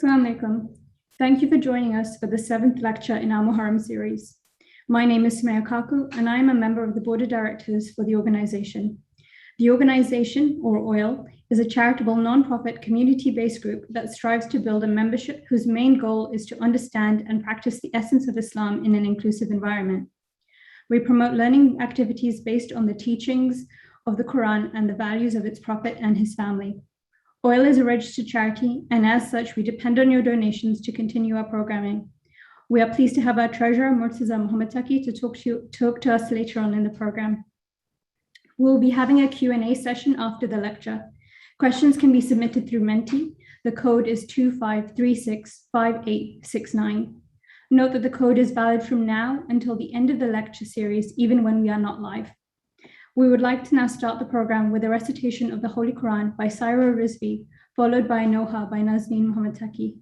Assalamu alaikum. Thank you for joining us for the 7th lecture in our Muharram series. My name is Sumaya Kaku, and I am a member of the board of directors for the organization. The organization, or OIL, is a charitable non-profit community-based group that strives to build a membership whose main goal is to understand and practice the essence of Islam in an inclusive environment. We promote learning activities based on the teachings of the Quran and the values of its prophet and his family. OIL is a registered charity, and as such, we depend on your donations to continue our programming. We are pleased to have our treasurer, Murtaza Muhammad Taki, to talk to us later on in the program. We'll be having a Q&A session after the lecture. Questions can be submitted through Menti. The code is 25365869. Note that the code is valid from now until the end of the lecture series, even when we are not live. We would like to now start the program with a recitation of the Holy Quran by Saira Rizvi, followed by Noha by Nazneen Muhammad Taki.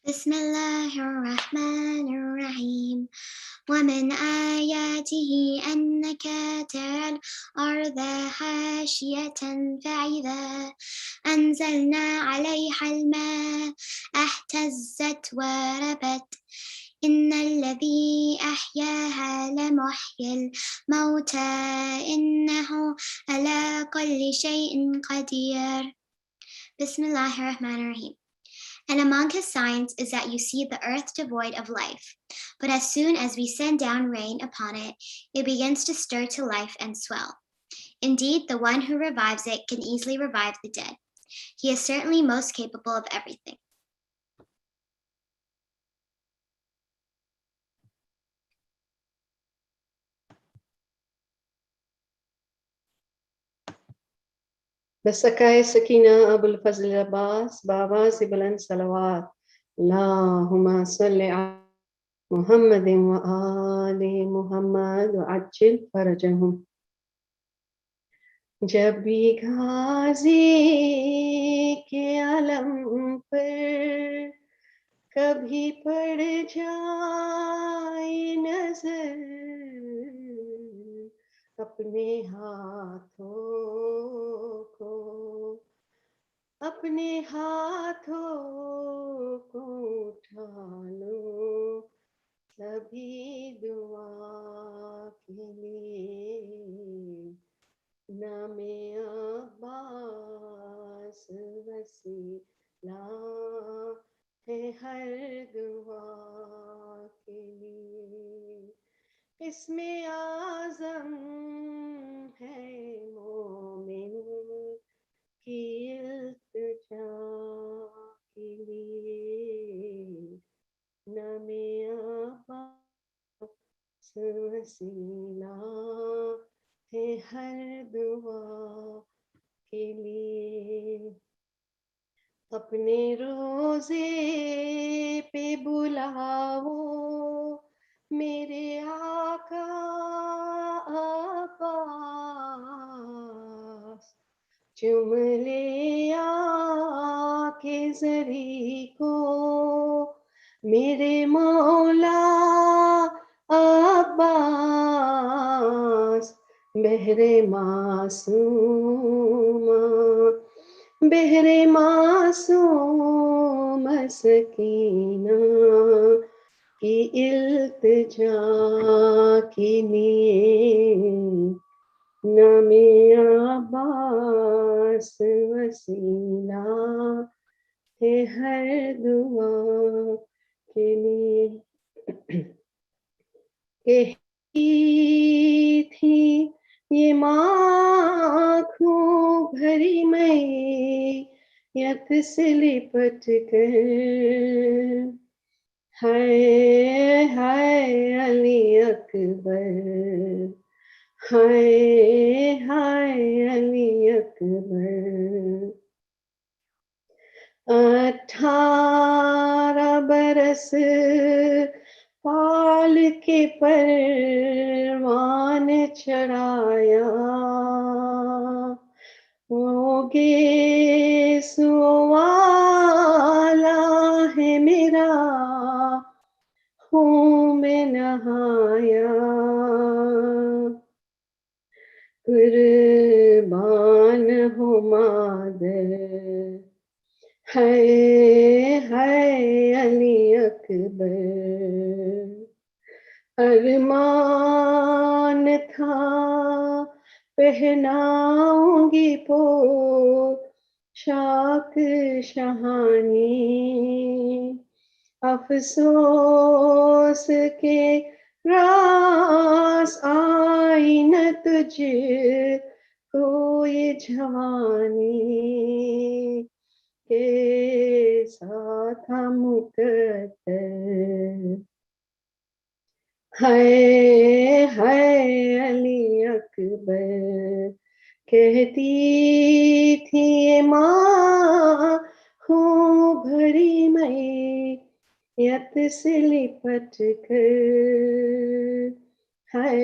Bismillahirrahmanirrahim. ومن آياته أنك ترى الأرض خاشعة فإذا أنزلنا عليها الماء اهتزت وربت إن الذي أحياها لمحيي الموتى إنه على كل شيء قدير. Bismillahirrahmanirrahim. And among his signs is that you see the earth devoid of life. But as soon as we send down rain upon it, it begins to stir to life and swell. Indeed, the one who revives it can easily revive the dead. He is certainly most capable of everything. بسکائے Sakina ابو الفضل عباس بآواز بلند صلوات اللہم صلی علی محمد وآل محمد وعجل فرجہم. جب بھی غازی کے علم پر کبھی پڑ جائے نظر اپنے ہاتھوں کو اٹھا لو سبھی دعا کے لیے. نام عباس وسیلہ ہے ہر دعا کے لیے. اسم اعظم ہے مومن کی التجا کے لیے. نام عباس وسیلہ ہے ہر دعا کے لیے. اپنے روزے پہ بلاؤ میرے آقا عباس. چم لے آقے زری کو میرے مولا عباس. بہر معصوم سکینہ کی التجا کے لیے. نام عباس وسیلہ ہے ہر دعا کے لیے. کہتی تھی یہ آنکھوں بھری میت سے لپٹ کر ہائے ہائے علی اکبر ہائے ہائے علی اکبر. 18 برس پال کے پروان چڑھایا وہ گیسو والا ہے میرا خون میں نہایا. قربان ہو مادر हाय अली अकबर अरमान था पहनाऊंगी पोशाक शहानी अफसोस के रास आई न तुझ को ये जवानी के साथ मुकद्दर हाय अली अकबर कहती थी ये माँ हूँ भरी मैयत से लिपट कर हाय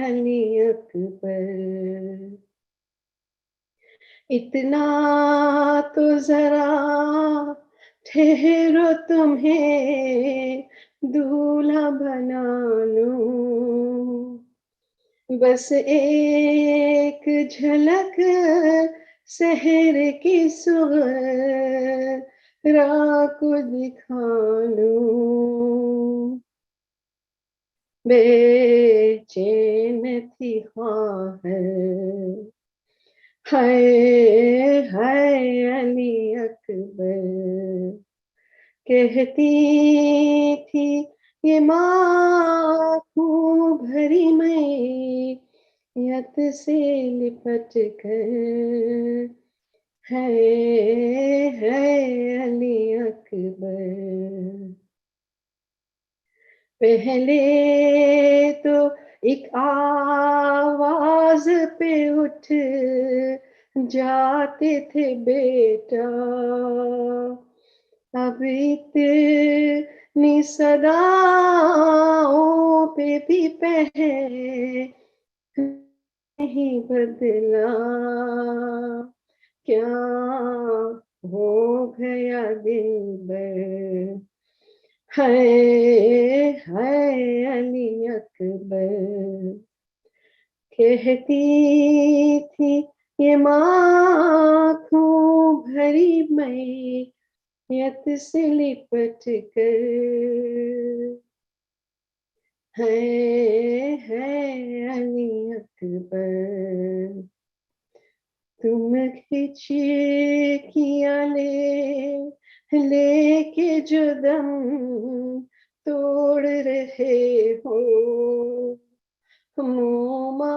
अली अकबर इतना तो जरा ठहरो तुम्हें दूल्हा बना लूं बस एक झलक शहर की सुगरा को दिखा लूं बेचैन थी ख्वाहिश हाय अली अकबर कहती थी ये माँ खूब भरी मैयत से लिपट कर है अली अकबर पहले तो एक आवाज पे उठ जाते थे बेटा अब इतनी सदाओं पे भी नहीं बदला क्या हो गया दिलबर हाय अली अकबर कहती थी ये माँ खूब भरी मैयत से लिपट कर है अली अकबर तुम खिचिया लेके जो दम तोड़ रहे हो मोमा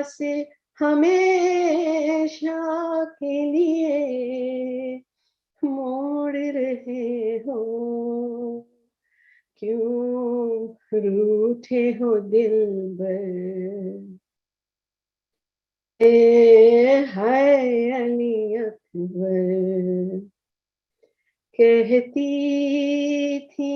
से हमेशा के लिए मोड़ रहे हो क्यों रूठे हो दिलबर हाय अली अकबर कहती थी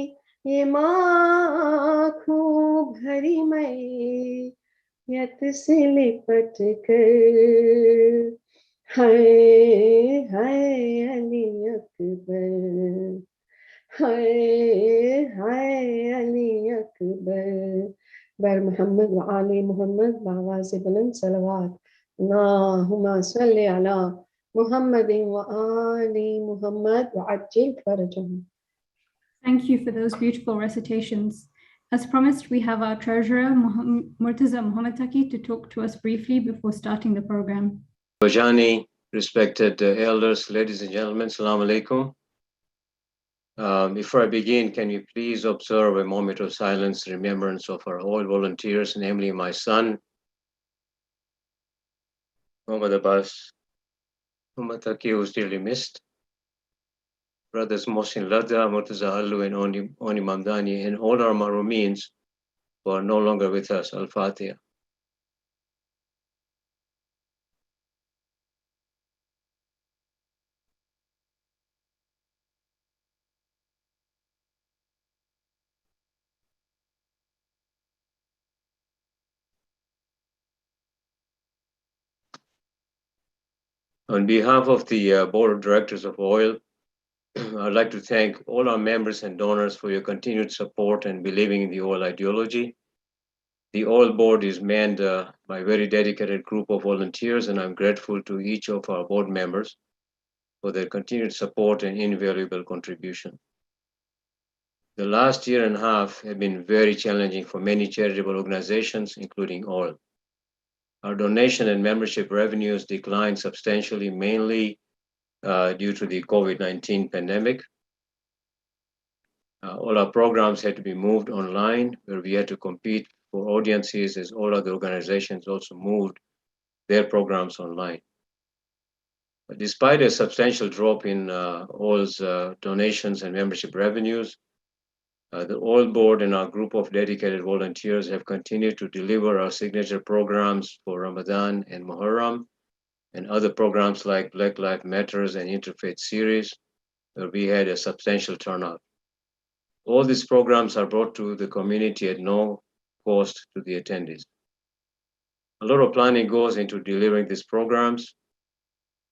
ये माँ खूब भरी मैयत से लिपट कर हाय अली अकबर हाय अली अकबर बर मोहम्मद व आले मोहम्मद बावाज़ बुलंद सलवात अल्लाहुम्मा सल्ली अला मुहम्मद व आले मुहम्मद व अज्जिल फरजहum. Thank you for those beautiful recitations. As promised, we have our treasurer, Murtaza Muhammad Taki, to talk to us briefly before starting the program. Bhojani, respected elders, ladies and gentlemen, Assalamu alaikum. Before I begin, can you please observe a moment of silence, remembrance of our all volunteers, namely my son, Muhammad Abbas, Muhammad Taki, who's dearly missed, brothers Mohsin Ladha, Murtaza Allu, and Oni Mamdani, and all our Marumeens who are no longer with us. Al-Fatiha. On behalf of the Board of Directors of OIL, I'd like to thank all our members and donors for your continued support and believing in the OIL ideology. The OIL board is manned by a very dedicated group of volunteers, and I'm grateful to each of our board members for their continued support and invaluable contribution. The last year and a half have been very challenging for many charitable organizations, including all. Our donation and membership revenues declined substantially, mainly due to the COVID-19 pandemic. All our programs had to be moved online, where we had to compete for audiences as all other organizations also moved their programs online. But despite a substantial drop in ALL's donations and membership revenues, the ALL board and our group of dedicated volunteers have continued to deliver our signature programs for Ramadan and Muharram, and other programs like Black Lives Matters and Interfaith Series, where we had a substantial turnout. All these programs are brought to the community at no cost to the attendees. A lot of planning goes into delivering these programs,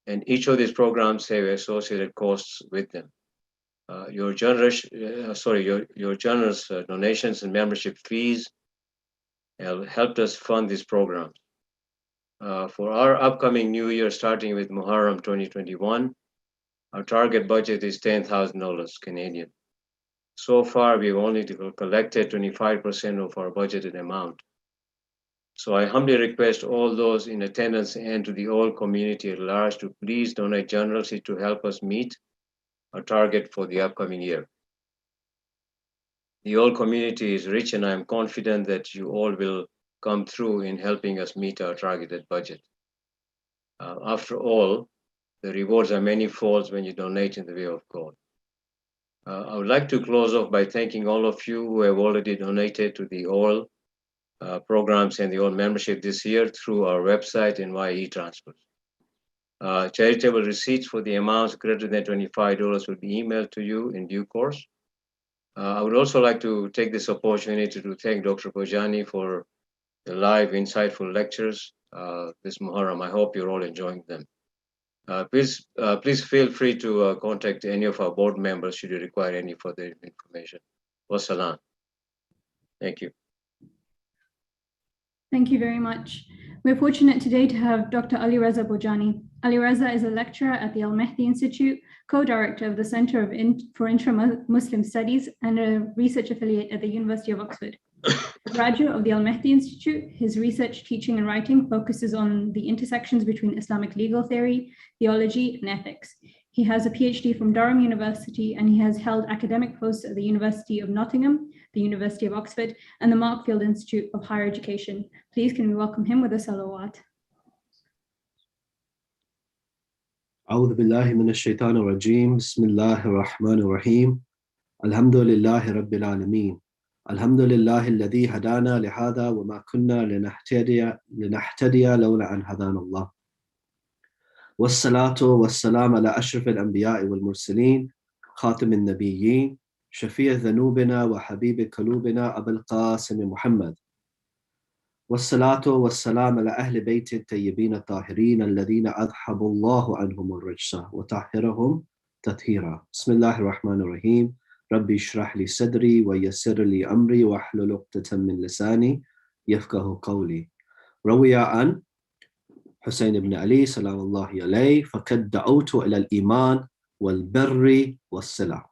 and each of these programs have associated costs with them. Your generous donations and membership fees have helped us fund these programs. For our upcoming new year, starting with Muharram 2021, our target budget is $10,000 Canadian. So far, we've only collected 25% of our budgeted amount. So I humbly request all those in attendance and to the whole community at large to please donate generously to help us meet our target for the upcoming year. The whole community is rich, and I am confident that you all will come through in helping us meet our targeted budget. After all, the rewards are manifold when you donate in the way of God. I would like to close off by thanking all of you who have already donated to the ALL programs and the ALL membership this year through our website and via e-transfers. Charitable receipts for the amounts greater than $25 will be emailed to you in due course. I would also like to take this opportunity to thank Dr. Bhojani for the live, insightful lectures this Muharram. I hope you're all enjoying them. Please feel free to contact any of our board members should you require any further information. Wassalam. Thank you. Thank you very much. We're fortunate today to have Dr. Ali-Reza Bhojani. Ali-Reza is a lecturer at the Al-Mahdi Institute, co-director of the Center for Intra-Muslim Studies, and a research affiliate at the University of Oxford. A graduate of the Al-Mahdi Institute, his research, teaching, and writing focuses on the intersections between Islamic legal theory, theology, and ethics. He has a PhD from Durham University, and he has held academic posts at the University of Nottingham, the University of Oxford, and the Markfield Institute of Higher Education. Please can we welcome him with a salawat. أعوذ بالله من الشيطان الرجيم بسم الله الرحمن الرحيم الحمد لله رب العالمين الحمد لله الذي هدانا لهذا وما كنا لنهتدي لولا أن هدانا الله والصلاة والسلام على أشرف الأنبياء والمرسلين خاتم النبيين شفيع ذنوبنا وحبيب قلوبنا أبو القاسم محمد والصلاة والسلام على أهل بيت الطيبين الطاهرين الذين أذهب الله عنهم الرجس وطهرهم تطهيرا بسم الله الرحمن الرحيم ربي اشرح لي صدري ويسر لي أمري واحلل عقدة من لساني يفقهوا قولي. روي عن Hussain ibn Ali سلام الله عليه فقد دعوت إلى الإيمان والبر والصلة.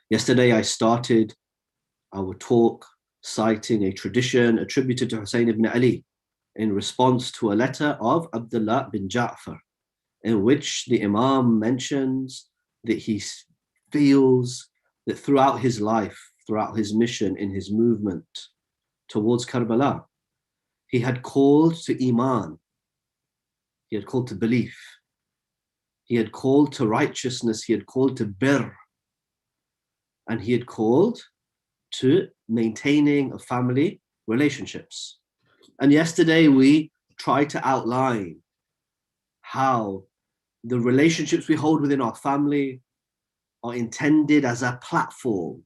Yesterday I started our talk citing a tradition attributed to Hussain ibn Ali in response to a letter of Abdullah bin Ja'far, in which the Imam mentions that he feels that throughout his life, throughout his mission in his movement towards Karbala, he had called to Iman, he had called to belief, he had called to righteousness, he had called to birr, and he had called to maintaining of family relationships. And yesterday we tried to outline how the relationships we hold within our family are intended as a platform,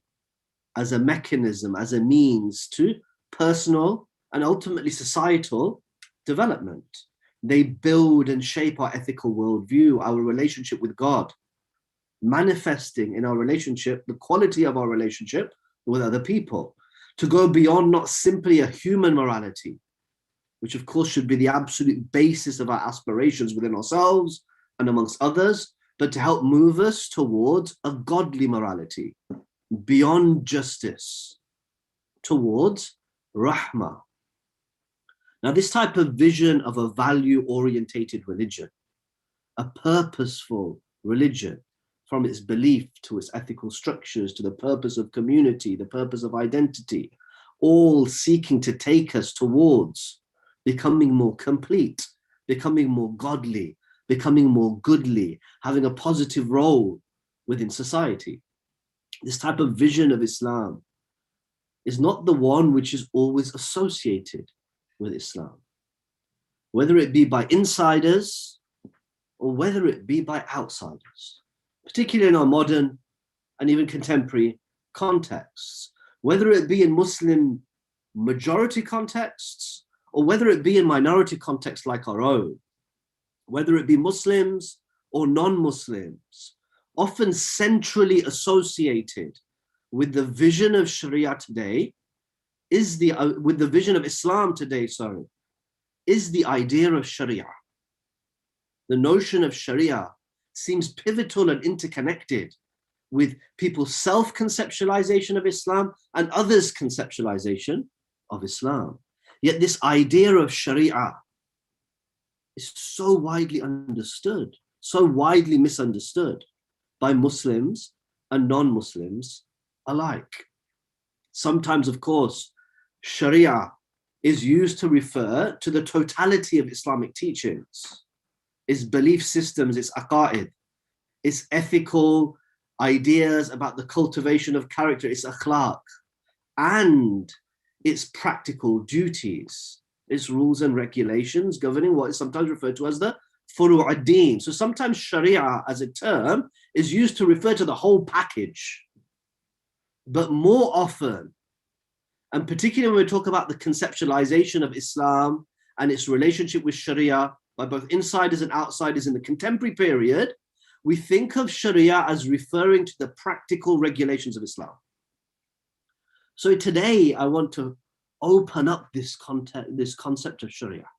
as a mechanism, as a means to personal and ultimately societal development. They build and shape our ethical worldview, our relationship with God, manifesting in our relationship, the quality of our relationship with other people, to go beyond not simply a human morality, which of course should be the absolute basis of our aspirations within ourselves and amongst others, but to help move us towards a godly morality, beyond justice, towards rahmah. Now, this type of vision of a value-orientated religion, a purposeful religion, from its belief to its ethical structures, to the purpose of community, the purpose of identity, all seeking to take us towards becoming more complete, becoming more godly, becoming more goodly, having a positive role within society. This type of vision of Islam is not the one which is always associated with Islam, whether it be by insiders or whether it be by outsiders, particularly in our modern and even contemporary contexts, whether it be in Muslim majority contexts or whether it be in minority contexts like our own, whether it be Muslims or non-Muslims, often centrally associated with the vision of Sharia today is with the vision of Islam today, is the idea of Sharia. The notion of Sharia seems pivotal and interconnected with people's self-conceptualization of Islam and others' conceptualization of Islam. Yet this idea of Sharia is so widely understood, so widely misunderstood by Muslims and non-Muslims alike. Sometimes, of course, Sharia is used to refer to the totality of Islamic teachings, its belief systems, its aqa'id, its ethical ideas about the cultivation of character, its akhlaq, and its practical duties, its rules and regulations governing what is sometimes referred to as the furu' ad-din. So sometimes Sharia as a term is used to refer to the whole package. But more often, and particularly when we talk about the conceptualization of Islam and its relationship with Sharia by both insiders and outsiders in the contemporary period, we think of Sharia as referring to the practical regulations of Islam. So today I want to open up this concept of Sharia,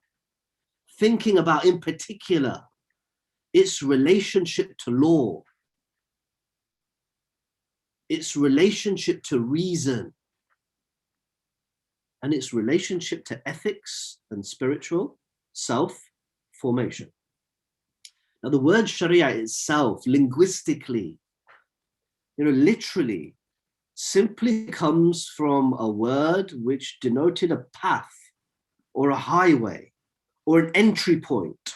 thinking about in particular its relationship to law, its relationship to reason, and its relationship to ethics and spiritual self-formation. Now, the word Sharia itself, linguistically, literally, simply comes from a word which denoted a path or a highway or an entry point.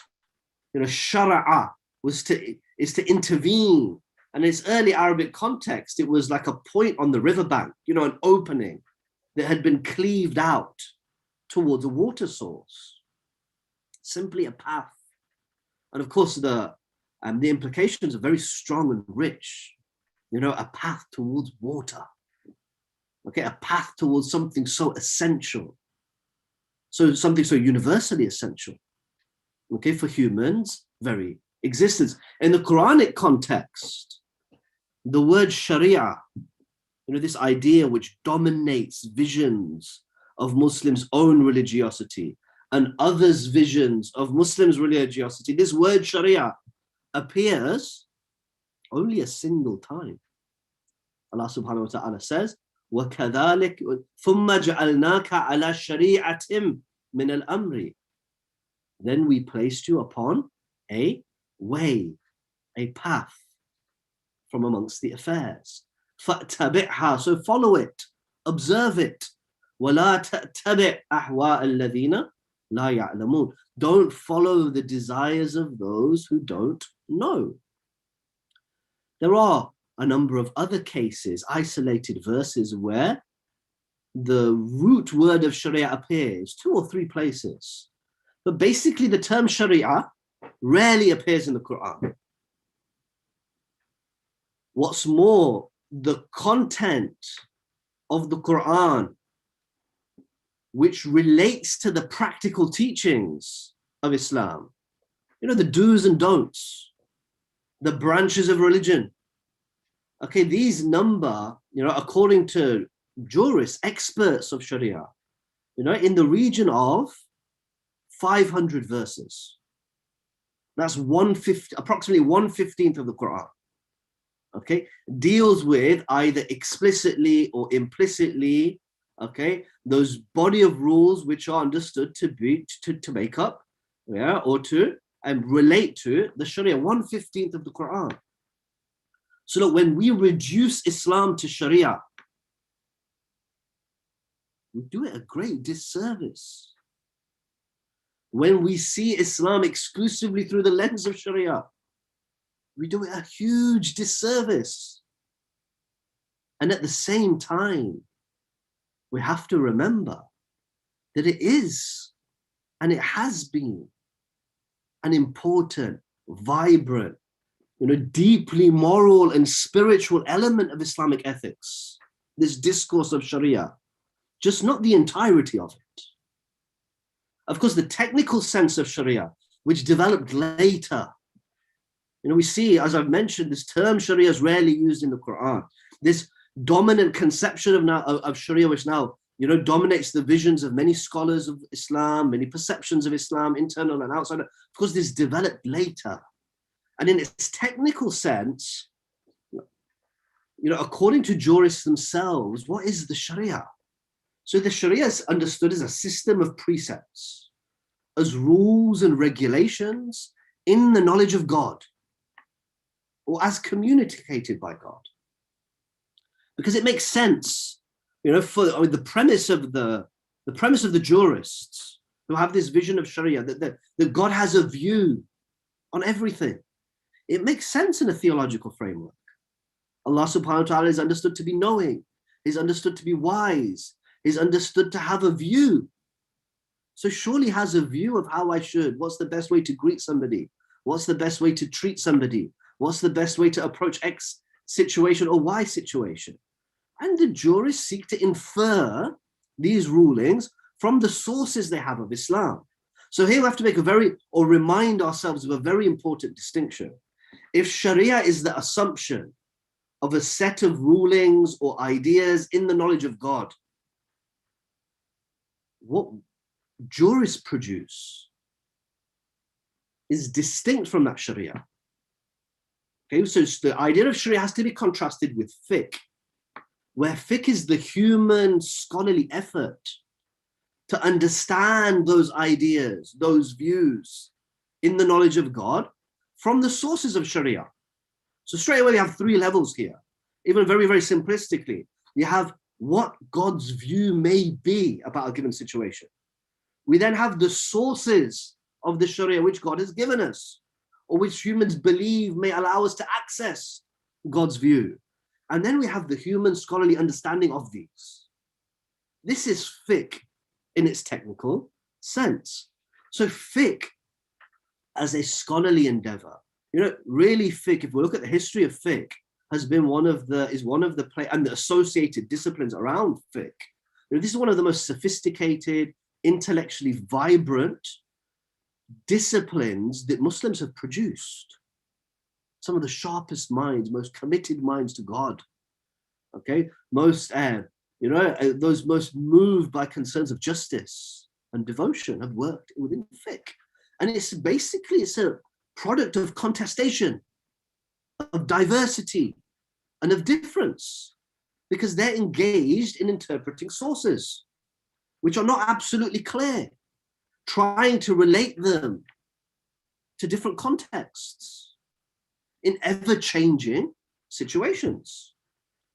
Shara'a is to intervene. And in its early Arabic context, it was like a point on the riverbank, an opening that had been cleaved out towards a water source. Simply a path. And of course, the implications are very strong and rich. A path towards water. Okay, a path towards something so essential. So something so universally essential. Okay, for humans' very existence. In the Quranic context, the word Sharia, this idea which dominates visions of Muslims' own religiosity and others' visions of Muslims' religiosity, this word Sharia appears only a single time. Allah subhanahu wa ta'ala says, وَكَذَلِكَ ثُمَّ جَعَلْنَاكَ عَلَى شَرِيعَةٍ مِنَ الْأَمْرِ. Then we placed you upon a way, a path from amongst the affairs. فَاتَّبِعْهَا, so follow it, observe it. وَلَا تَتَّبِعْ أَحْوَاءَ الَّذِينَ لَا يَعْلَمُونَ. Don't follow the desires of those who don't know. There are a number of other cases, isolated verses, where the root word of Sharia appears 2 or 3 places. But basically the term Sharia rarely appears in the Quran. What's more, the content of the Quran, which relates to the practical teachings of Islam, the do's and don'ts, the branches of religion. Okay, these number, according to jurists, experts of Sharia, in the region of 500 verses. That's approximately 1/15 of the Quran. Okay, deals with either explicitly or implicitly, okay, those body of rules which are understood to be to make up, yeah, or to relate to the Sharia. 1/15 of the Quran. So look, when we reduce Islam to Sharia, we do it a great disservice. When we see Islam exclusively through the lens of Sharia, we do it a huge disservice. And at the same time, we have to remember that it is, and it has been, an important, vibrant, deeply moral and spiritual element of Islamic ethics, this discourse of Sharia, just not the entirety of it. Of course, the technical sense of Sharia, which developed later, we see, as I've mentioned, this term Sharia is rarely used in the Quran. This dominant conception of Sharia, which now dominates the visions of many scholars of Islam, many perceptions of Islam, internal and outside. Of course, this developed later. And in its technical sense, according to jurists themselves, what is the Sharia? So the Sharia is understood as a system of precepts, as rules and regulations in the knowledge of God, or as communicated by God. Because it makes sense, for the premise of the jurists who have this vision of Sharia, that God has a view on everything. It makes sense in a theological framework. Allah subhanahu wa ta'ala is understood to be knowing. He's understood to be wise. He's understood to have a view. So surely has a view of how I should. What's the best way to greet somebody? What's the best way to treat somebody? What's the best way to approach X situation or Y situation? And the jurists seek to infer these rulings from the sources they have of Islam. So here we have to remind ourselves of a very important distinction. If Sharia is the assumption of a set of rulings or ideas in the knowledge of God, what jurists produce is distinct from that Sharia. Okay, so the idea of Sharia has to be contrasted with fiqh, where fiqh is the human scholarly effort to understand those ideas, those views in the knowledge of God from the sources of Sharia. So straight away, we have three levels here. Even very, very simplistically, you have what God's view may be about a given situation. We then have the sources of the Sharia which God has given us, or which humans believe may allow us to access God's view. And then we have the human scholarly understanding of these. This is fiqh in its technical sense. So fiqh as a scholarly endeavor, really fiqh, if we look at the history of fiqh, has been one of the associated disciplines around fiqh. This is one of the most sophisticated, intellectually vibrant disciplines that Muslims have produced. Some of the sharpest minds, most committed minds to God, okay, most those most moved by concerns of justice and devotion have worked within fiqh. And it's a product of contestation, of diversity, and of difference, because they're engaged in interpreting sources which are not absolutely clear, trying to relate them to different contexts in ever-changing situations.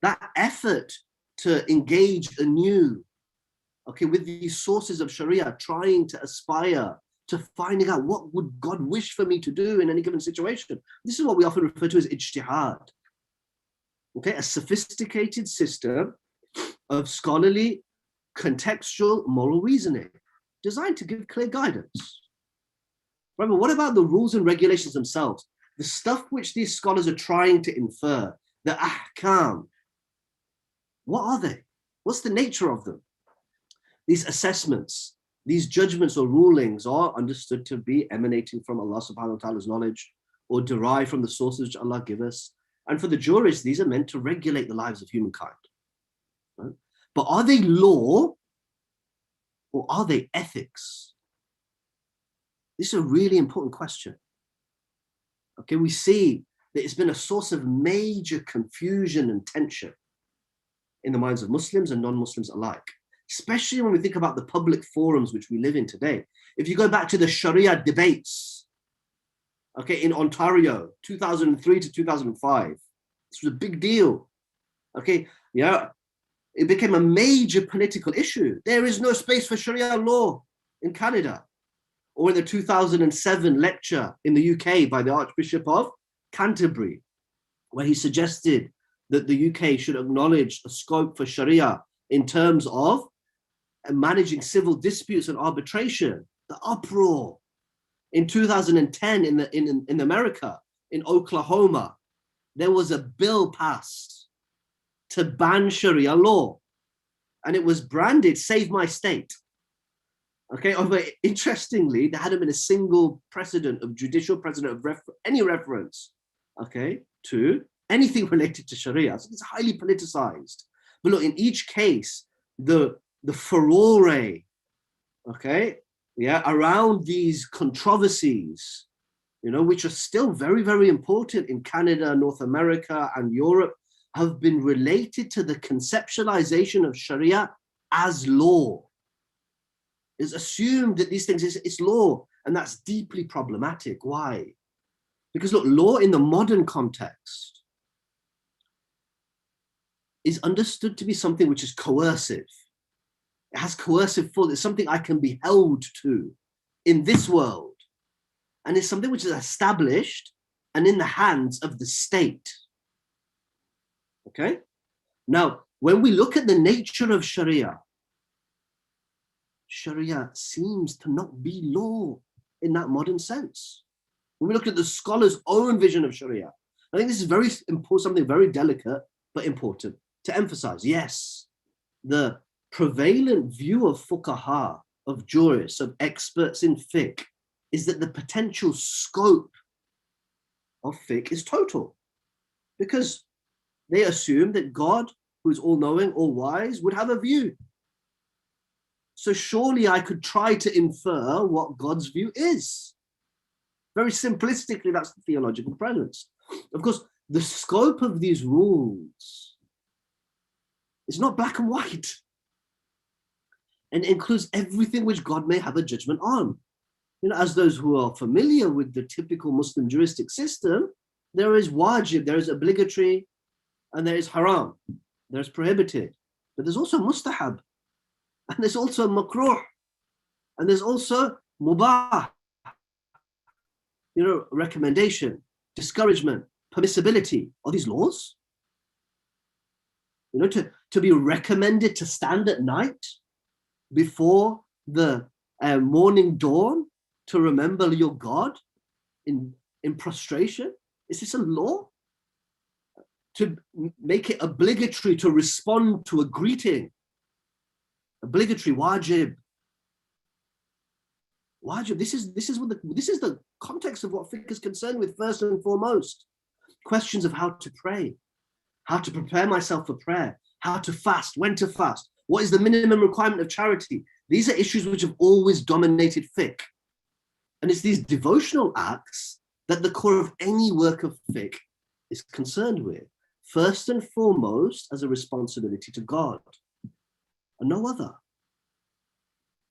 That effort to engage anew, okay, with these sources of Sharia, trying to aspire to finding out what would God wish for me to do in any given situation. This is what we often refer to as ijtihad. Okay, a sophisticated system of scholarly, contextual, moral reasoning designed to give clear guidance. Remember, what about the rules and regulations themselves? The stuff which these scholars are trying to infer, the ahkam, what are they? What's the nature of them? These assessments, these judgments or rulings are understood to be emanating from Allah subhanahu wa ta'ala's knowledge or derived from the sources which Allah gives us. And for the jurists, these are meant to regulate the lives of humankind. Right? But are they law or are they ethics? This is a really important question. Okay, we see that it's been a source of major confusion and tension in the minds of Muslims and non-Muslims alike, especially when we think about the public forums which we live in today. If you go back to the Sharia debates, okay, in Ontario, 2003 to 2005, this was a big deal. Okay, yeah, it became a major political issue. There is no space for Sharia law in Canada. Or in the 2007 lecture in the UK by the Archbishop of Canterbury, where he suggested that the UK should acknowledge a scope for Sharia in terms of managing civil disputes and arbitration. The uproar. In 2010 in America, in Oklahoma, there was a bill passed to ban Sharia law, and it was branded Save My State. Okay, although interestingly, there hadn't been a single precedent of judicial precedent of any reference, okay, to anything related to Sharia. So it's highly politicized. But look, in each case, the furore, okay, yeah, around these controversies, you know, which are still very, very important in Canada, North America, and Europe, have been related to the conceptualization of Sharia as law. It's assumed that these things it's law, and that's deeply problematic. Why? Because look, law in the modern context is understood to be something which is coercive. It has coercive force. It's something I can be held to in this world. And it's something which is established and in the hands of the state. Okay? Now, when we look at the nature of Sharia, Sharia seems to not be law in that modern sense. When we look at the scholar's own vision of Sharia, I think this is very important, something very delicate but important to emphasize. Yes, the prevalent view of fuqaha, of jurists, of experts in fiqh, is that the potential scope of fiqh is total, because they assume that God, who is all-knowing, all-wise, would have a view. So surely I could try to infer what God's view is. Very simplistically, that's the theological premise. Of course, the scope of these rules is not black and white, and includes everything which God may have a judgment on. You know, as those who are familiar with the typical Muslim juristic system, there is wajib, there is obligatory, and there is haram, there's prohibited, but there's also mustahab, and there's also makruh, and there's also mubah, you know, recommendation, discouragement, permissibility. Are these laws? You know, to be recommended to stand at night before the morning dawn to remember your God in prostration? Is this a law? To make it obligatory to respond to a greeting, obligatory, wajib. Wajib. This is the context of what fiqh is concerned with first and foremost. Questions of how to pray, how to prepare myself for prayer, how to fast, when to fast, what is the minimum requirement of charity. These are issues which have always dominated fiqh. And it's these devotional acts that the core of any work of fiqh is concerned with, first and foremost as a responsibility to God and no other.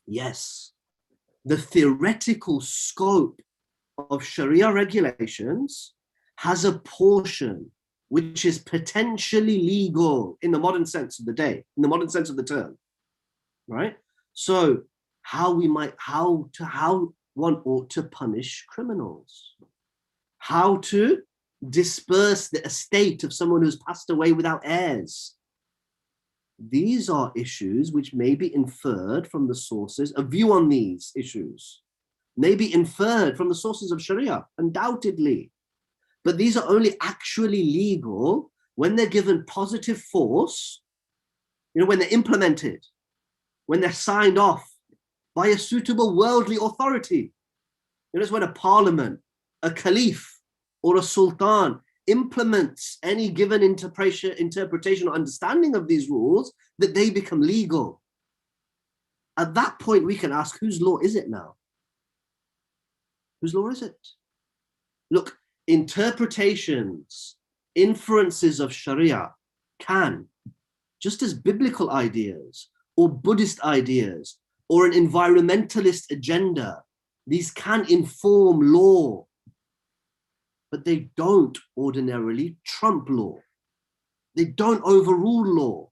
Yes, the theoretical scope of Sharia regulations has a portion which is potentially legal in the modern sense of the day, in the modern sense of the term, right? So how one ought to punish criminals, how to disperse the estate of someone who's passed away without heirs. These are issues which may be inferred from the sources, a view on these issues may be inferred from the sources of Sharia, undoubtedly. But these are only actually legal when they're given positive force, you know, when they're implemented, when they're signed off by a suitable worldly authority. You know, it's when a parliament, a caliph, or a sultan implements any given interpretation or understanding of these rules, that they become legal. At that point, we can ask, whose law is it now? Whose law is it? Look, interpretations, inferences of Sharia can, just as biblical ideas or Buddhist ideas or an environmentalist agenda, these can inform law, but they don't ordinarily trump law. They don't overrule law.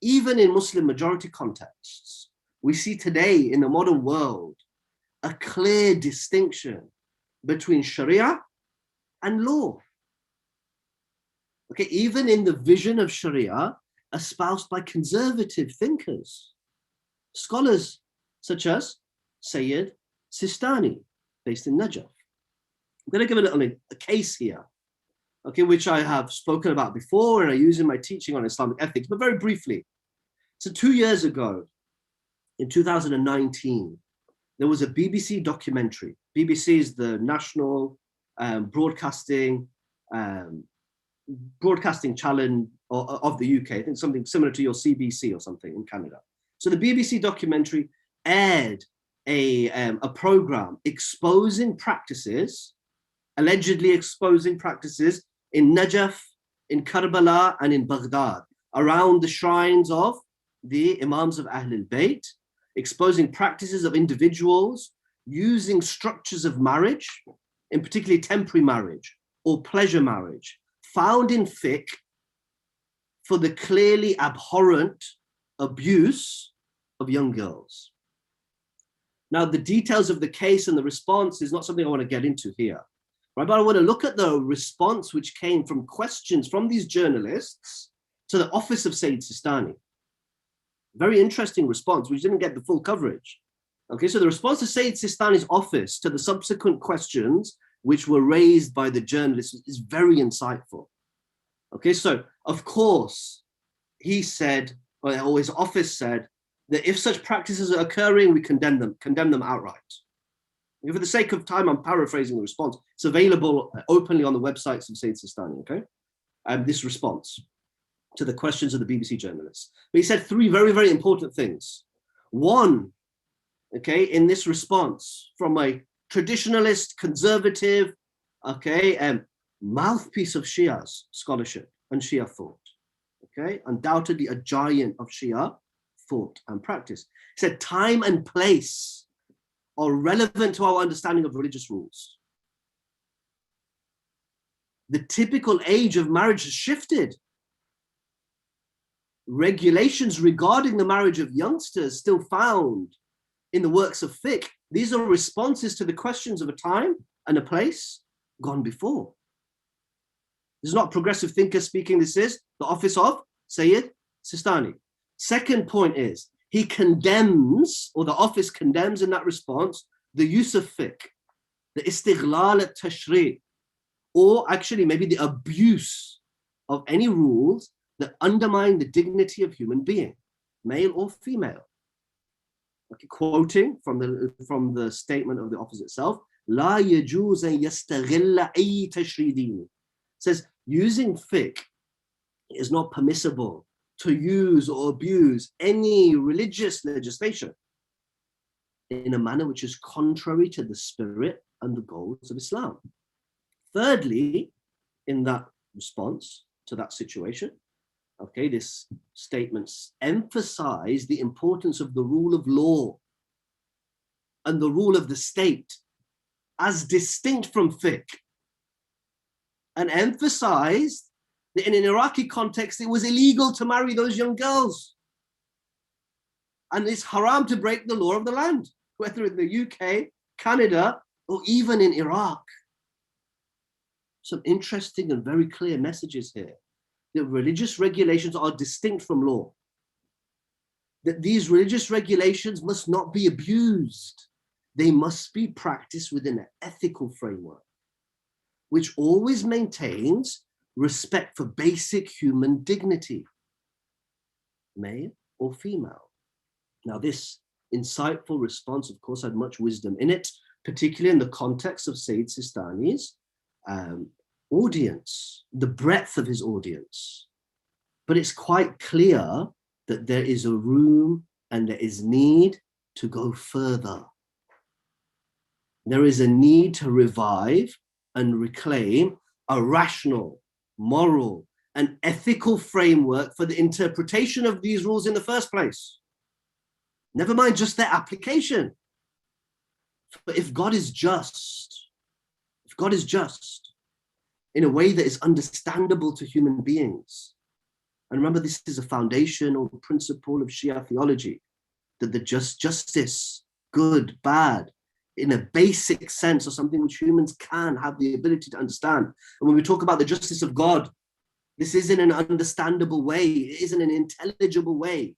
Even in Muslim majority contexts, we see today in the modern world a clear distinction between Sharia and law. Okay, even in the vision of Sharia espoused by conservative thinkers, scholars such as Sayyid Sistani, based in Najaf. I'm going to give a case here, okay, which I have spoken about before and I use in my teaching on Islamic ethics, but very briefly. So 2 years ago, in 2019, there was a BBC documentary. BBC is the national broadcasting channel of the UK. I think something similar to your CBC or something in Canada. So the BBC documentary aired a program exposing practices, allegedly exposing practices in Najaf, in Karbala, and in Baghdad, around the shrines of the Imams of Ahlul Bayt, exposing practices of individuals using structures of marriage, in particularly temporary marriage or pleasure marriage, found in fiqh for the clearly abhorrent abuse of young girls. Now, the details of the case and the response is not something I want to get into here, right? But I want to look at the response which came from questions from these journalists to the office of Sayyid Sistani. Very interesting response, which didn't get the full coverage. Okay, so the response to Sayyid Sistani's office to the subsequent questions which were raised by the journalists is very insightful. Okay, so of course, he said, or his office said, that if such practices are occurring, we condemn them outright. And for the sake of time, I'm paraphrasing the response. It's available openly on the websites of Sayyid Sistani, okay? This response to the questions of the BBC journalists. But he said three very, very important things. One, okay, in this response from a traditionalist, conservative, okay, mouthpiece of Shia's scholarship and Shia thought, okay, undoubtedly a giant of Shia thought and practice. He said time and place are relevant to our understanding of religious rules. The typical age of marriage has shifted. Regulations regarding the marriage of youngsters still found in the works of fiqh. These are responses to the questions of a time and a place gone before. This is not progressive thinker speaking, this is the office of Sayyid Sistani. Second point is, he condemns, or the office condemns in that response, the use of fiqh, the istighlal al-tashri', or actually maybe the abuse of any rules that undermine the dignity of human being, male or female. Okay, quoting from the statement of the office itself, La yajuz an yastaghilla ay tashri' dini. Says using fiqh is not permissible to use or abuse any religious legislation in a manner which is contrary to the spirit and the goals of Islam. Thirdly, in that response to that situation, okay, this statement emphasized the importance of the rule of law and the rule of the state as distinct from fiqh, and emphasized that in an Iraqi context, it was illegal to marry those young girls. And it's haram to break the law of the land, whether in the UK, Canada, or even in Iraq. Some interesting and very clear messages here. That religious regulations are distinct from law. That these religious regulations must not be abused. They must be practiced within an ethical framework, which always maintains respect for basic human dignity, male or female. Now, this insightful response, of course, had much wisdom in it, particularly in the context of Sayyid Sistani's audience, the breadth of his audience. But it's quite clear that there is a room and there is need to go further. There is a need to revive and reclaim a rational, moral, and ethical framework for the interpretation of these rules in the first place. Never mind just their application. But if God is just in a way that is understandable to human beings, and remember, this is a foundational principle of Shia theology, that the justice, good, bad, in a basic sense, or something which humans can have the ability to understand. And when we talk about the justice of God, this isn't an understandable way, it isn't an intelligible way.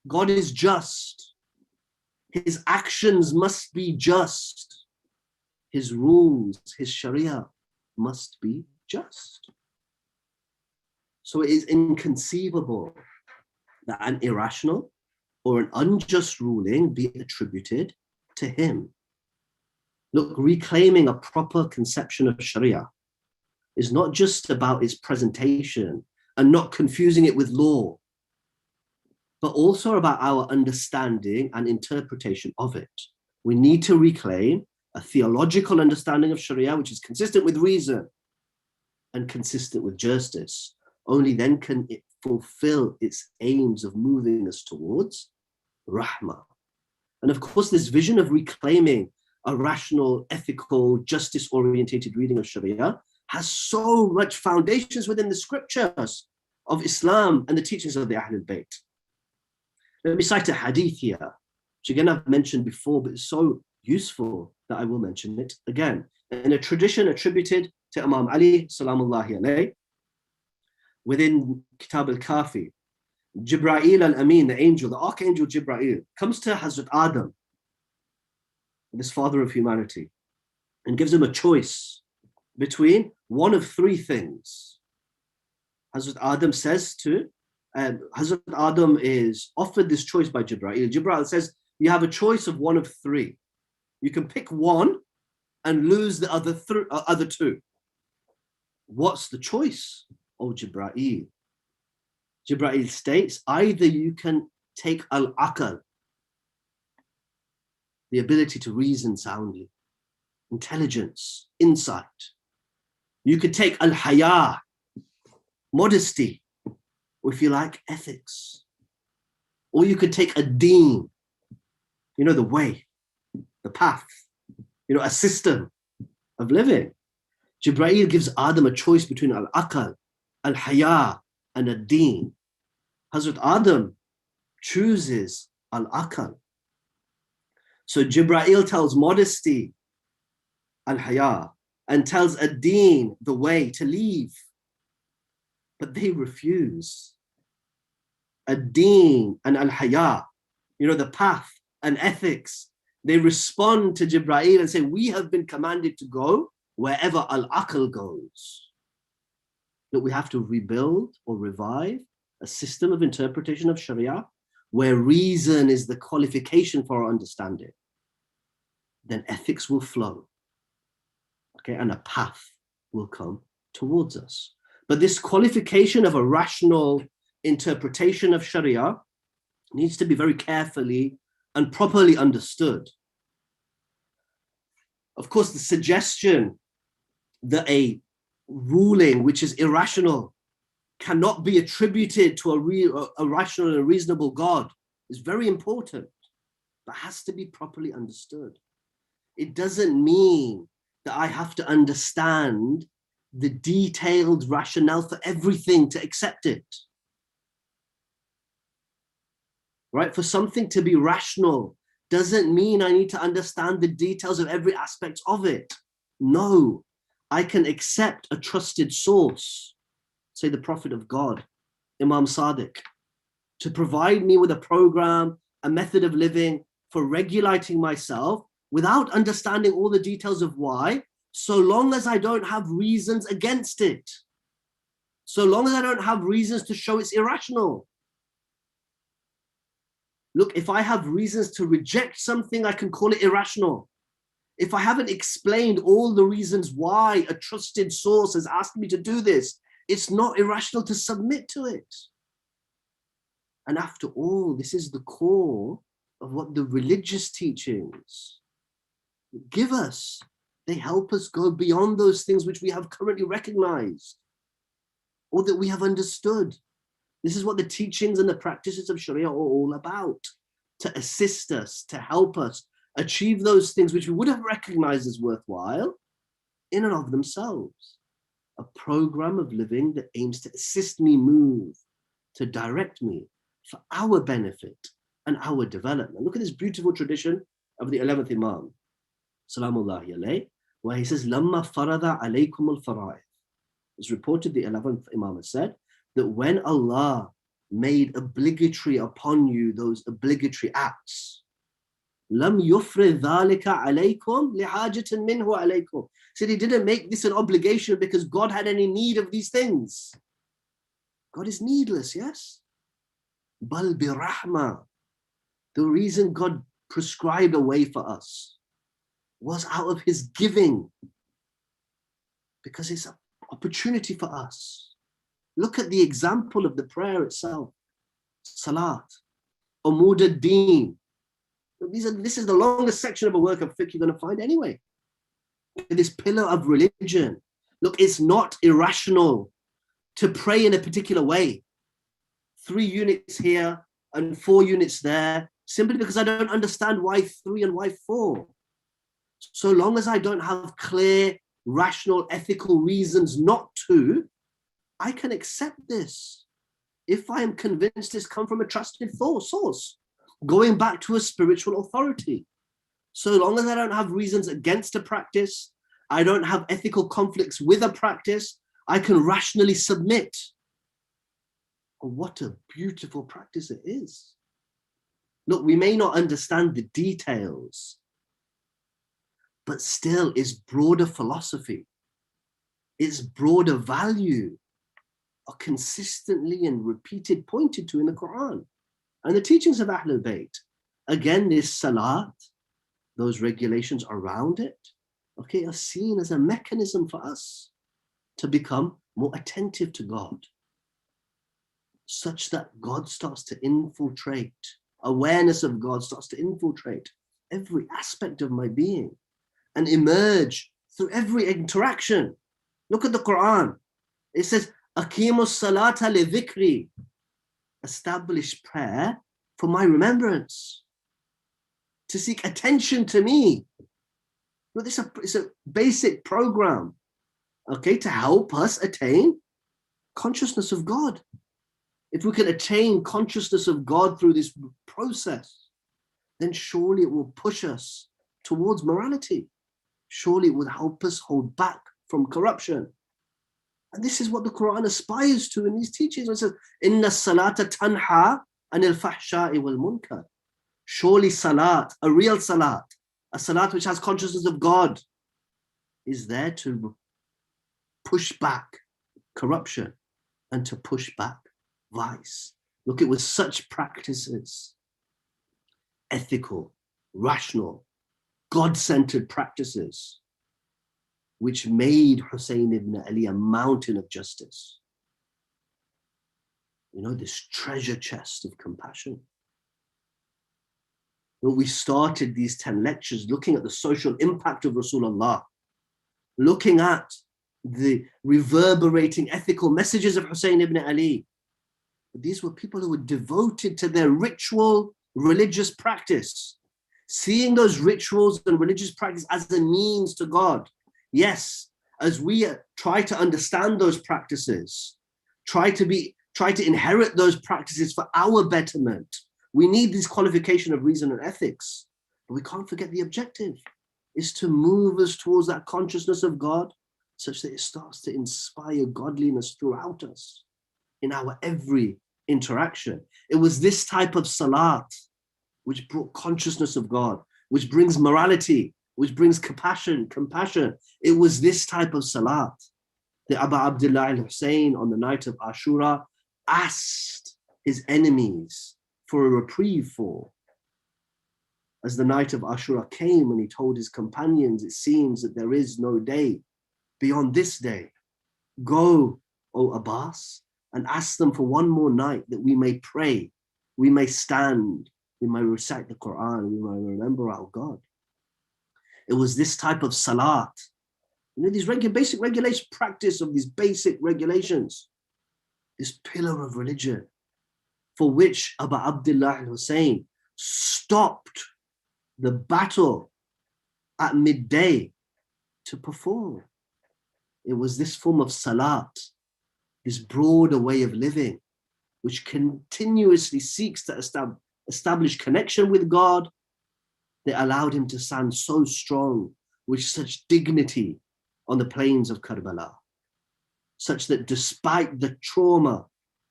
God is just. His actions must be just. His rules, his Sharia must be just. So it is inconceivable that an irrational or an unjust ruling be attributed to him. Look, reclaiming a proper conception of Sharia is not just about its presentation and not confusing it with law, but also about our understanding and interpretation of it. We need to reclaim a theological understanding of Sharia which is consistent with reason and consistent with justice. Only then can it fulfill its aims of moving us towards Rahmah. And of course, this vision of reclaiming a rational, ethical, justice-orientated reading of Sharia has so much foundations within the scriptures of Islam and the teachings of the Ahlul Bayt. Let me cite a hadith here, which again I've mentioned before, but it's so useful that I will mention it again. In a tradition attributed to Imam Ali, salamullahi alayhi, within Kitab al-Kafi, Jibra'il al-Amin, the angel, the archangel Jibra'il, comes to Hazrat Adam, this father of humanity, and gives him a choice between one of three things. Hazrat Adam says to, Hazrat Adam is offered this choice by Jibra'il. Jibra'il says, you have a choice of one of three. You can pick one and lose the other two. What's the choice? Oh, Jibra'il. Jibra'il states, either you can take al-aqal, the ability to reason soundly, intelligence, insight. You could take al-haya, modesty, or if you like, ethics. Or you could take a deen, the way, the path, a system of living. Jibra'il gives Adam a choice between al-aqal, al-haya, and a deen. Hazrat Adam chooses al-aqal. So Jibra'il tells modesty, al-haya, and tells a deen, the way to leave. But they refuse. A deen and al-haya, the path and ethics, they respond to Jibra'il and say, we have been commanded to go wherever al-aqal goes. That we have to rebuild or revive a system of interpretation of Sharia where reason is the qualification for our understanding. Then ethics will flow, okay, and a path will come towards us. But this qualification of a rational interpretation of Sharia needs to be very carefully and properly understood. Of course, the suggestion that a ruling which is irrational cannot be attributed to a rational and reasonable God is very important, but has to be properly understood. It doesn't mean that I have to understand the detailed rationale for everything to accept it. Right? For something to be rational doesn't mean I need to understand the details of every aspect of it. No, I can accept a trusted source, say the Prophet of God, Imam Sadiq, to provide me with a program, a method of living for regulating myself without understanding all the details of why, so long as I don't have reasons against it, so long as I don't have reasons to show it's irrational. Look, if I have reasons to reject something, I can call it irrational. If I haven't explained all the reasons why a trusted source has asked me to do this, it's not irrational to submit to it. And after all, this is the core of what the religious teachings give us. They help us go beyond those things which we have currently recognized or that we have understood. This is what the teachings and the practices of Sharia are all about, to assist us, to help us achieve those things which we would have recognized as worthwhile in and of themselves. A program of living that aims to assist me move, to direct me for our benefit and our development. Look at this beautiful tradition of the 11th Imam, Salamullahi alayhi, where he says, Lamma farada alaykum al-fara'id. It's reported the 11th Imam has said that when Allah made obligatory upon you those obligatory acts, Lam yufrid dhalika alaykum lihajatin minhu alaykum. Said he didn't make this an obligation because God had any need of these things. God is needless, yes? Bal bi rahma. The reason God prescribed a way for us was out of his giving, because it's an opportunity for us. Look at the example of the prayer itself. Salat, Umud ad-Din. This is the longest section of a work of fiqh you're going to find anyway. This pillar of religion. Look, it's not irrational to pray in a particular way. 3 units here and 4 units there, simply because I don't understand why 3 and why 4. So long as I don't have clear, rational, ethical reasons not to, I can accept this. If I am convinced it's come from a trusted source, going back to a spiritual authority. So long as I don't have reasons against a practice, I don't have ethical conflicts with a practice, I can rationally submit. Oh, what a beautiful practice it is. Look, we may not understand the details, but still it's broader philosophy, its broader value are consistently and repeated pointed to in the Quran and the teachings of Ahlul Bayt. Again, this salat, those regulations around it, okay, are seen as a mechanism for us to become more attentive to God, such that God starts to infiltrate, awareness of God starts to infiltrate every aspect of my being and emerge through every interaction. Look at the Quran. It says, Aqimus salata li dhikri. Establish prayer for my remembrance, to seek attention to me. Well, it's a basic program, okay, to help us attain consciousness of God. If we can attain consciousness of God through this process, then surely it will push us towards morality. Surely it will help us hold back from corruption. And this is what the Quran aspires to in these teachings. It says, Inna salata tanha anil fahsha'i wal munkar. Surely salat, a real salat, a salat which has consciousness of God, is there to push back corruption and to push back vice. Look, it was such practices, ethical, rational, God-centered practices, which made Hussain ibn Ali a mountain of justice. You know, this treasure chest of compassion. Well, we started these 10 lectures looking at the social impact of Rasulullah, looking at the reverberating ethical messages of Hussain ibn Ali. But these were people who were devoted to their ritual religious practice, seeing those rituals and religious practice as a means to God. Yes, as we try to understand those practices, try to inherit those practices for our betterment, we need this qualification of reason and ethics. But we can't forget the objective is to move us towards that consciousness of God, such that it starts to inspire godliness throughout us in our every interaction. It was this type of salat which brought consciousness of God, which brings morality, which brings compassion. It was this type of salat that Abu Abdullah al-Hussein on the night of Ashura asked his enemies for a reprieve for. As the night of Ashura came and he told his companions, it seems that there is no day beyond this day. Go, O Abbas, and ask them for one more night that we may pray, we may stand, we may recite the Quran, we may remember our God. It was this type of salat. You know, these basic regulation, practice of these basic regulations, this pillar of religion, for which Abu Abdullah al-Hussain stopped the battle at midday to perform. It was this form of salat, this broader way of living, which continuously seeks to establish connection with God, that allowed him to stand so strong with such dignity on the plains of Karbala, such that despite the trauma,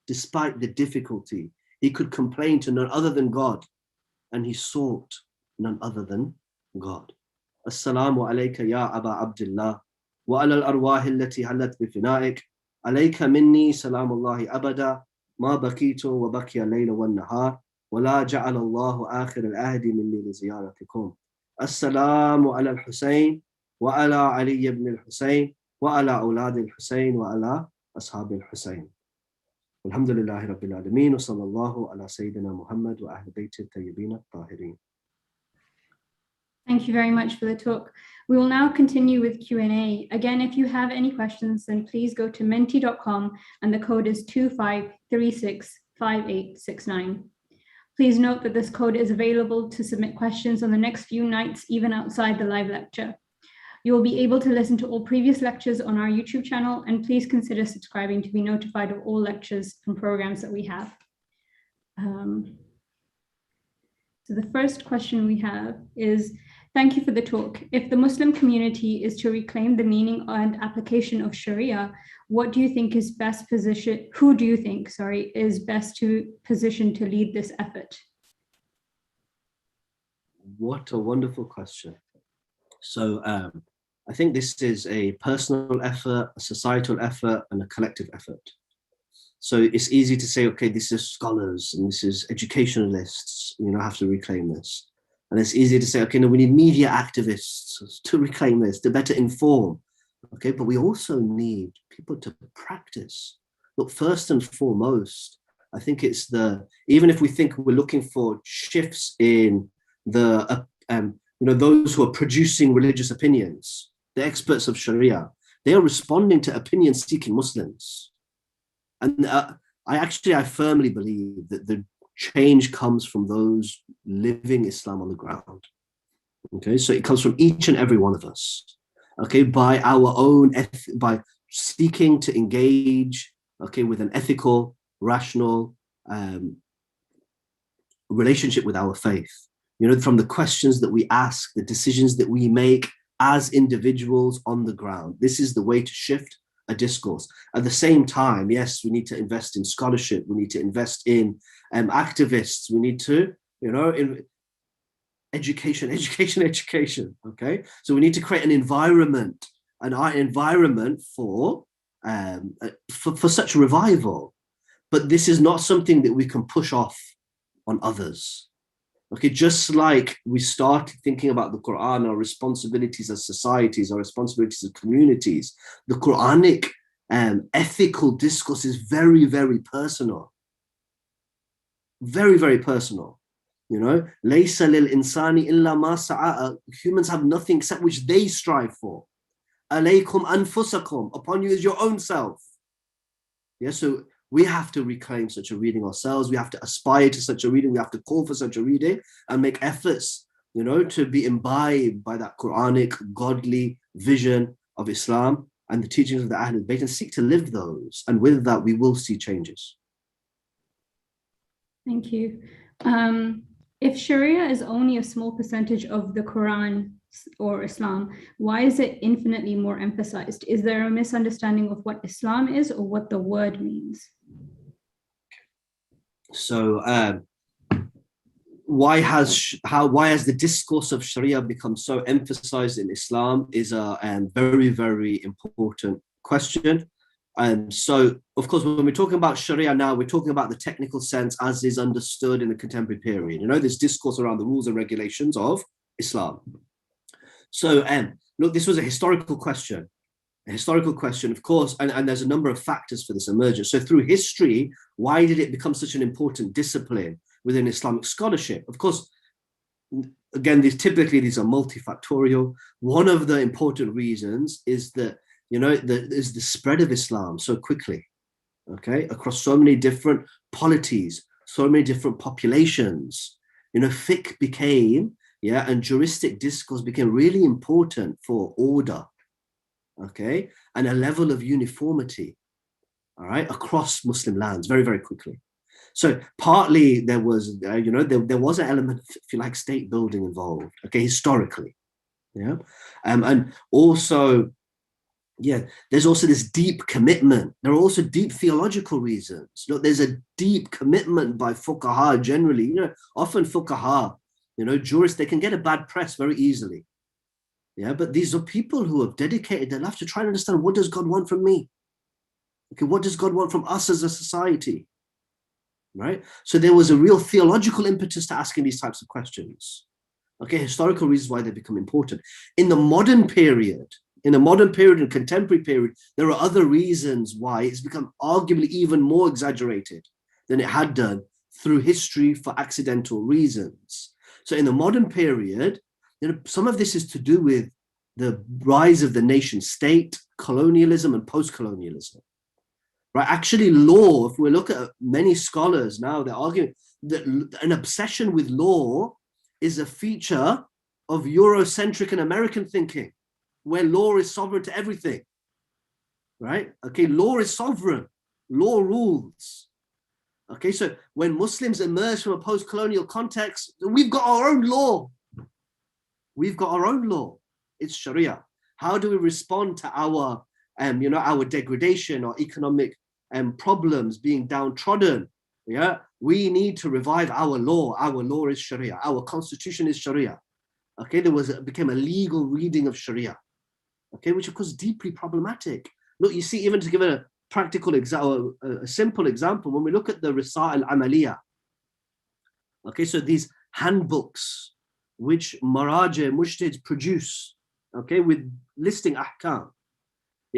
despite the difficulty, he could complain to none other than God, and he sought none other than God. Assalamu alayka ya Aba Abdullah, wa ala al-arwah allati halat bi fina'ik, alayka minni salamullahi abada, ma bakitu wa bakiya layla wa nahar, ولا جعل الله آخر العهد مني لزيارتكم. السلام على الحسين وعلى علي بن الحسين وعلى أولاد الحسين وعلى أصحاب الحسين. الحمد لله رب العالمين وصلى الله على سيدنا محمد وأهل بيته الطيبين الطاهرين. Thank you very much for the talk. We will now continue with Q&A. Again, if you have any questions, then please go to menti.com and the code is 25365869. Please note that this code is available to submit questions on the next few nights, even outside the live lecture. You will be able to listen to all previous lectures on our YouTube channel, and please consider subscribing to be notified of all lectures and programs that we have. So the first question we have is, thank you for the talk. If the Muslim community is to reclaim the meaning and application of Sharia, what do you think is best position? Who do you think, is best to position to lead this effort? What a wonderful question. So I think this is a personal effort, a societal effort, and a collective effort. So it's easy to say, okay, this is scholars and this is educationalists, have to reclaim this. And it's easy to say, okay, no, we need media activists to reclaim this, to better inform. Okay, but we also need people to practice. Look, first and foremost, I think it's even if we think we're looking for shifts in the, those who are producing religious opinions, the experts of Sharia, they are responding to opinion-seeking Muslims. And I firmly believe that the change comes from those living Islam on the ground. Okay, so it comes from each and every one of us. Okay, by our own, by seeking to engage, okay, with an ethical, rational relationship with our faith. From the questions that we ask, the decisions that we make as individuals on the ground. This is the way to shift a discourse. At the same time, yes, we need to invest in scholarship. We need to invest in activists. We need to, in education. Okay, so we need to create an environment, an art environment for such revival. But this is not something that we can push off on others. Okay, just like we started thinking about the Quran, our responsibilities as societies, our responsibilities as communities, the Quranic ethical discourse is very, very personal. Very, very personal. Laysa lil insani illa ma sa'a. Humans have nothing except which they strive for. Alaykum anfusakum. Upon you is your own self. Yeah, so we have to reclaim such a reading ourselves. We have to aspire to such a reading. We have to call for such a reading and make efforts, to be imbibed by that Quranic, godly vision of Islam and the teachings of the Ahlul Bayt and seek to live those. And with that, we will see changes. Thank you. If Sharia is only a small percentage of the Quran or Islam, why is it infinitely more emphasized? Is there a misunderstanding of what Islam is or what the word means? So why has the discourse of Sharia become so emphasized in Islam is a very, very important question. So, of course, when we're talking about Sharia now, we're talking about the technical sense as is understood in the contemporary period. There's discourse around the rules and regulations of Islam. So, look, this was a historical question, of course, and there's a number of factors for this emergence. So through history, why did it become such an important discipline within Islamic scholarship? Of course, again, these are multifactorial. One of the important reasons is that, is the spread of Islam so quickly, okay, across so many different polities, so many different populations. Fiqh became, and juristic discourse became really important for order, okay, and a level of uniformity, all right, across Muslim lands very, very quickly. So partly there was, there was an element, if you like, state building involved, okay, historically, and also, there's also this deep commitment. There are also deep theological reasons. Look, there's a deep commitment by fuqaha generally. Often fuqaha, jurists, they can get a bad press very easily. But these are people who have dedicated their life to try and understand, what does God want from me? Okay, what does God want from us as a society? Right? So there was a real theological impetus to asking these types of questions. Okay, historical reasons why they become important. In the modern period, and contemporary period, there are other reasons why it's become arguably even more exaggerated than it had done through history for accidental reasons. So in the modern period, some of this is to do with the rise of the nation state, colonialism, and post-colonialism. Right? Actually, law, if we look at many scholars now, they're arguing that an obsession with law is a feature of Eurocentric and American thinking, where law is sovereign to everything, right? Okay, law is sovereign, law rules. Okay, so when Muslims emerge from a post-colonial context, we've got our own law. We've got our own law. It's Sharia. How do we respond to our, our degradation or economic problems, being downtrodden? We need to revive our law. Our law is Sharia. Our constitution is Sharia. Okay, became a legal reading of Sharia. Okay, which of course is deeply problematic. Look, you see, even to give a practical example, a simple example, when we look at the Recitation al-Amaliyah, okay, so these handbooks which Maraja Mujtahids produce, okay, with listing ahkam.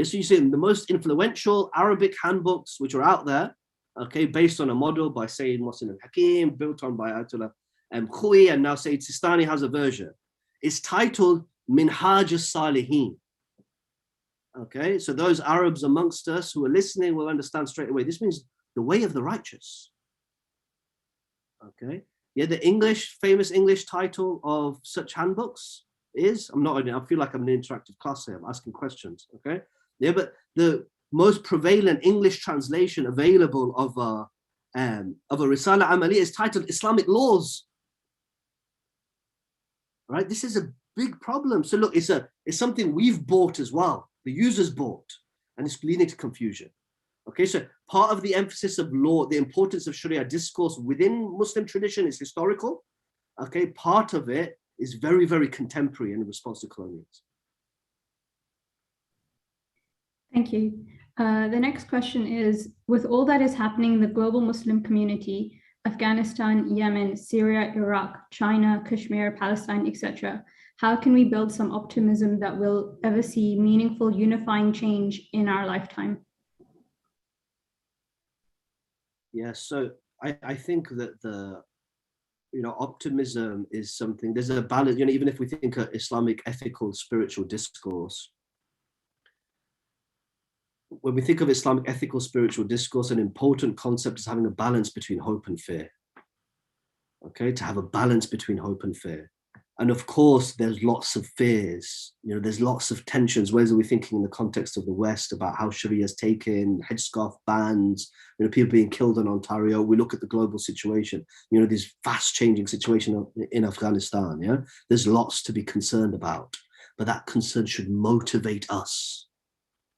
So you see the most influential Arabic handbooks which are out there, okay, based on a model by Sayyid Muhsin al-Hakim, built on by Ayatollah Khoui, and now Sayyid Sistani has a version. It's titled Minhaj al-Salihin. Okay, so those Arabs amongst us who are listening will understand straight away. This means the way of the righteous. Okay, the famous English title of such handbooks is, I feel like I'm in an interactive class here, I'm asking questions, okay? But the most prevalent English translation available of a Risala Amaliyah is titled Islamic Laws. Right, this is a big problem. So look, it's something we've bought as well. The users bought, and it's leading to confusion. Okay, so part of the emphasis of law, the importance of Sharia discourse within Muslim tradition is historical. Okay, part of it is very, very contemporary in response to colonialism. Thank you. The next question is, with all that is happening in the global Muslim community, Afghanistan, Yemen, Syria, Iraq, China, Kashmir, Palestine, etc., how can we build some optimism that we'll ever see meaningful unifying change in our lifetime? Yes, so I think that optimism is something, there's a balance, even if we think of Islamic ethical spiritual discourse, when we think of Islamic ethical spiritual discourse, an important concept is having a balance between hope and fear. Okay, to have a balance between hope and fear. And of course, there's lots of fears, there's lots of tensions. Whereas we're thinking in the context of the West about how Sharia is taken, headscarf bans, people being killed in Ontario. We look at the global situation, this fast changing situation in Afghanistan. There's lots to be concerned about, but that concern should motivate us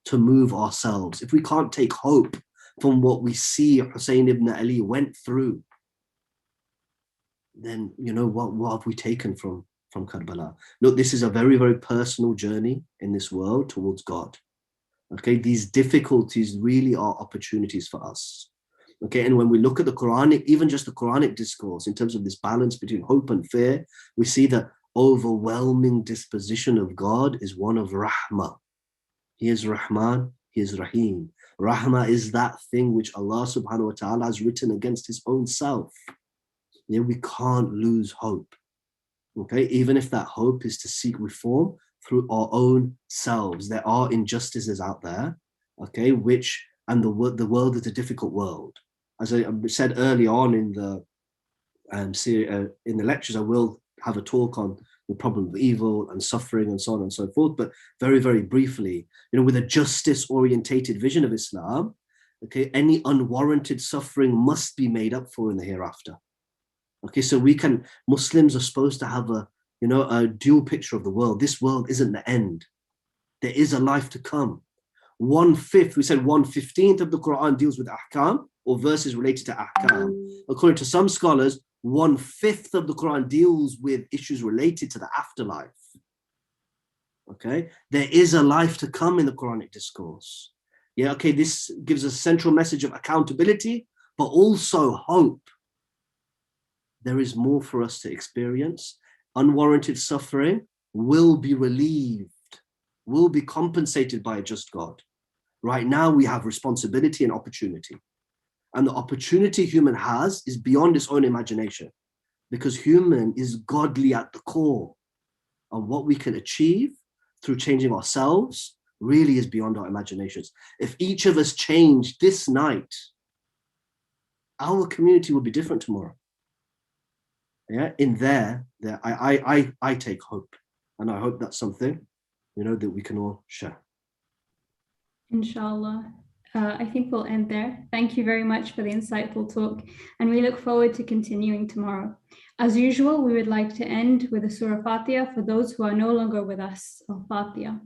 to move ourselves. If we can't take hope from what we see Hussain ibn Ali went through, then what have we taken from Karbala? Look, this is a very, very personal journey in this world towards God. Okay, these difficulties really are opportunities for us. Okay, and when we look at the Quranic, even just the Quranic discourse in terms of this balance between hope and fear, we see the overwhelming disposition of God is one of Rahmah. He is Rahman, He is Rahim. Rahmah is that thing which Allah subhanahu wa ta'ala has written against His own self. We can't lose hope. Okay, even if that hope is to seek reform through our own selves. There are injustices out there, okay, and the world is a difficult world. As I said early on in the lectures, I will have a talk on the problem of evil and suffering and so on and so forth. But very, very briefly, with a justice-orientated vision of Islam, okay, any unwarranted suffering must be made up for in the hereafter. Okay, so Muslims are supposed to have a dual picture of the world. This world isn't the end. There is a life to come. 1/5, we said 1/15 of the Quran deals with ahkam or verses related to ahkam. According to some scholars, 1/5 of the Quran deals with issues related to the afterlife. Okay, there is a life to come in the Quranic discourse. Yeah, okay, this gives a central message of accountability, but also hope. There is more for us to experience. Unwarranted suffering will be relieved, will be compensated by a just God. Right now, we have responsibility and opportunity. And the opportunity human has is beyond its own imagination, because human is godly at the core. And what we can achieve through changing ourselves really is beyond our imaginations. If each of us changed this night, our community will be different tomorrow. Yeah, in there, I take hope, and I hope that's something, that we can all share. Inshallah. I think we'll end there. Thank you very much for the insightful talk, and we look forward to continuing tomorrow. As usual, we would like to end with a Surah Fatiha for those who are no longer with us, or Fatiha.